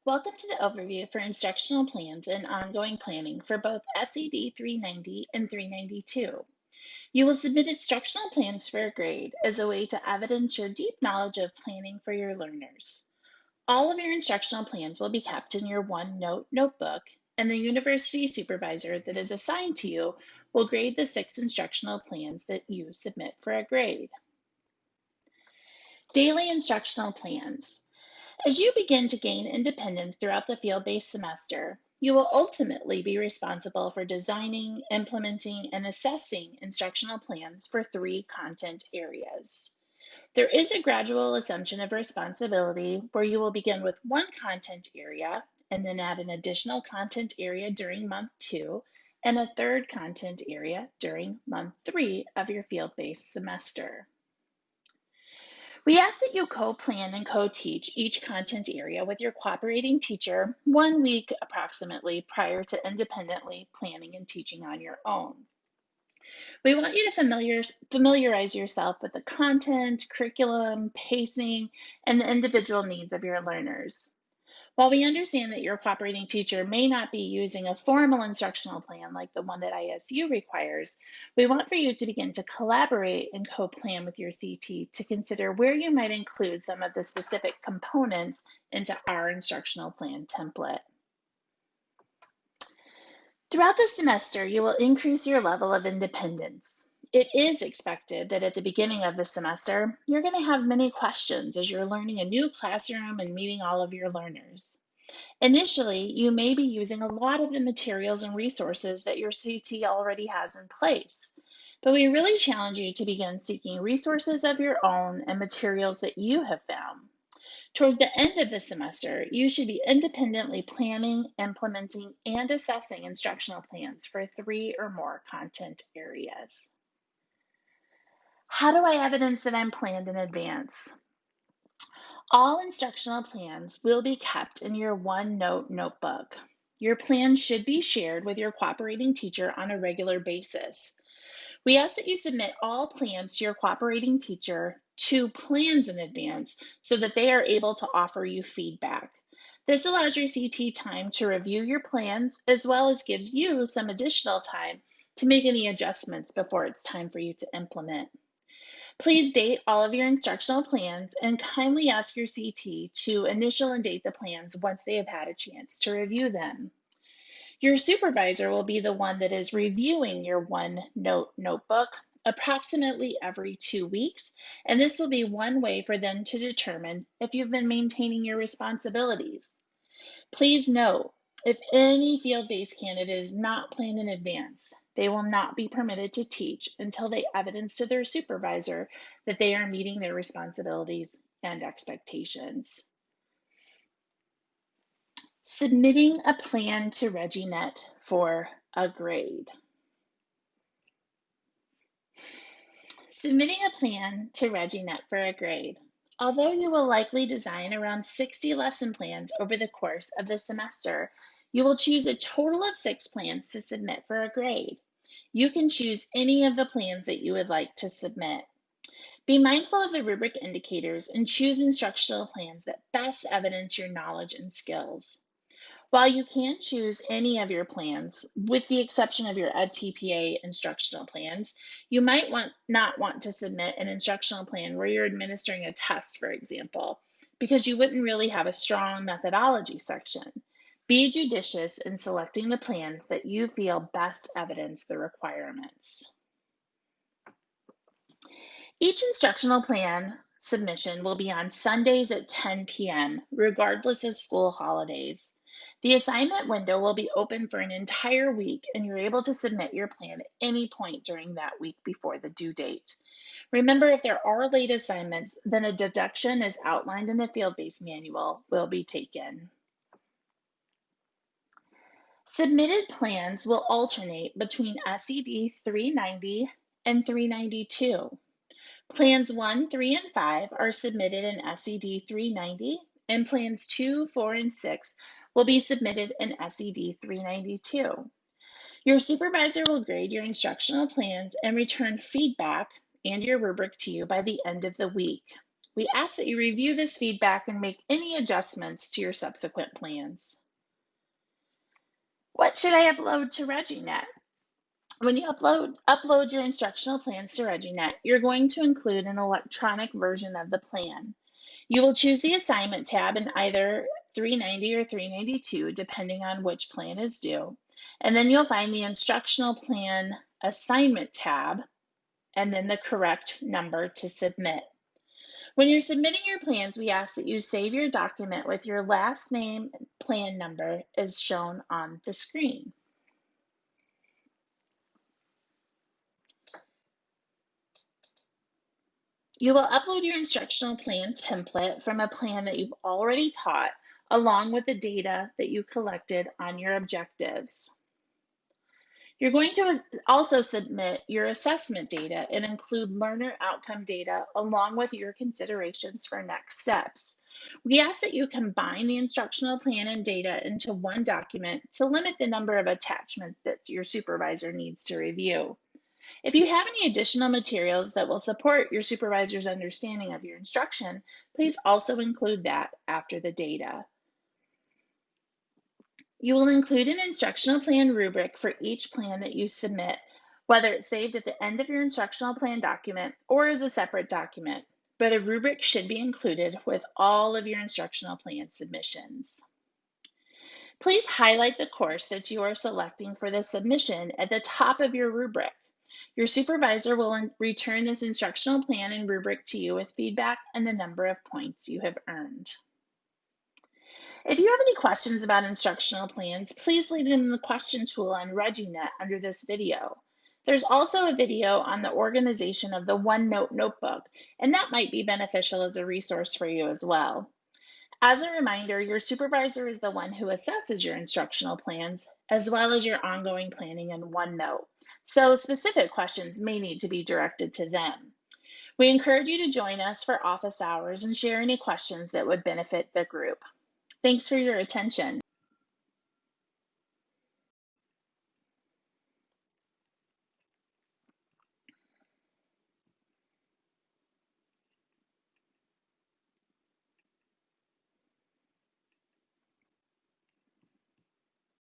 Welcome to the overview for instructional plans and ongoing planning for both SED 390 and 392. You will submit instructional plans for a grade as a way to evidence your deep knowledge of planning for your learners. All of your instructional plans will be kept in your OneNote notebook, and the university supervisor that is assigned to you will grade the 6 instructional plans that you submit for a grade. Daily instructional plans. As you begin to gain independence throughout the field-based semester, you will ultimately be responsible for designing, implementing, and assessing instructional plans for 3 content areas. There is a gradual assumption of responsibility where you will begin with 1 content area and then add an additional content area during month 2 and a 3rd content area during month 3 of your field-based semester. We ask that you co-plan and co-teach each content area with your cooperating teacher 1 week approximately prior to independently planning and teaching on your own. We want you to familiarize yourself with the content, curriculum, pacing, and the individual needs of your learners. While we understand that your cooperating teacher may not be using a formal instructional plan like the one that ISU requires, we want for you to begin to collaborate and co-plan with your CT to consider where you might include some of the specific components into our instructional plan template. Throughout the semester, you will increase your level of independence. It is expected that at the beginning of the semester, you're going to have many questions as you're learning a new classroom and meeting all of your learners. Initially, you may be using a lot of the materials and resources that your CT already has in place, but we really challenge you to begin seeking resources of your own and materials that you have found. Towards the end of the semester, you should be independently planning, implementing, and assessing instructional plans for 3 or more content areas. How do I evidence that I'm planned in advance? All instructional plans will be kept in your OneNote notebook. Your plan should be shared with your cooperating teacher on a regular basis. We ask that you submit all plans to your cooperating teacher 2 plans in advance so that they are able to offer you feedback. This allows your CT time to review your plans as well as gives you some additional time to make any adjustments before it's time for you to implement. Please date all of your instructional plans and kindly ask your CT to initial and date the plans once they have had a chance to review them. Your supervisor will be the one that is reviewing your OneNote notebook approximately every 2 weeks, and this will be one way for them to determine if you've been maintaining your responsibilities. Please note, if any field-based candidate is not planned in advance, they will not be permitted to teach until they evidence to their supervisor that they are meeting their responsibilities and expectations. Submitting a plan to toggienet for a grade. Submitting a plan to toggienet for a grade. Although you will likely design around 60 lesson plans over the course of the semester, you will choose a total of 6 plans to submit for a grade. You can choose any of the plans that you would like to submit. Be mindful of the rubric indicators and choose instructional plans that best evidence your knowledge and skills. While you can choose any of your plans, with the exception of your EdTPA instructional plans, you might not want to submit an instructional plan where you're administering a test, for example, because you wouldn't really have a strong methodology section. Be judicious in selecting the plans that you feel best evidence the requirements. Each instructional plan submission will be on Sundays at 10 p.m., regardless of school holidays. The assignment window will be open for an entire week, and you're able to submit your plan at any point during that week before the due date. Remember, if there are late assignments, then a deduction as outlined in the field-based manual will be taken. Submitted plans will alternate between SED 390 and 392. Plans 1, 3, and 5 are submitted in SED 390, and plans 2, 4, and 6 will be submitted in SED 392. Your supervisor will grade your instructional plans and return feedback and your rubric to you by the end of the week. We ask that you review this feedback and make any adjustments to your subsequent plans. What should I upload to ReggieNet? When you upload your instructional plans to ReggieNet, you're going to include an electronic version of the plan. You will choose the assignment tab in either 390 or 392, depending on which plan is due. And then you'll find the instructional plan assignment tab and then the correct number to submit. When you're submitting your plans, we ask that you save your document with your last name and plan number as shown on the screen. You will upload your instructional plan template from a plan that you've already taught, along with the data that you collected on your objectives. You're going to also submit your assessment data and include learner outcome data along with your considerations for next steps. We ask that you combine the instructional plan and data into one document to limit the number of attachments that your supervisor needs to review. If you have any additional materials that will support your supervisor's understanding of your instruction, please also include that after the data. You will include an instructional plan rubric for each plan that you submit, whether it's saved at the end of your instructional plan document or as a separate document, but a rubric should be included with all of your instructional plan submissions. Please highlight the course that you are selecting for the submission at the top of your rubric. Your supervisor will return this instructional plan and rubric to you with feedback and the number of points you have earned. If you have any questions about instructional plans, please leave them in the question tool on ReggieNet under this video. There's also a video on the organization of the OneNote notebook, and that might be beneficial as a resource for you as well. As a reminder, your supervisor is the one who assesses your instructional plans, as well as your ongoing planning in OneNote. So specific questions may need to be directed to them. We encourage you to join us for office hours and share any questions that would benefit the group. Thanks for your attention.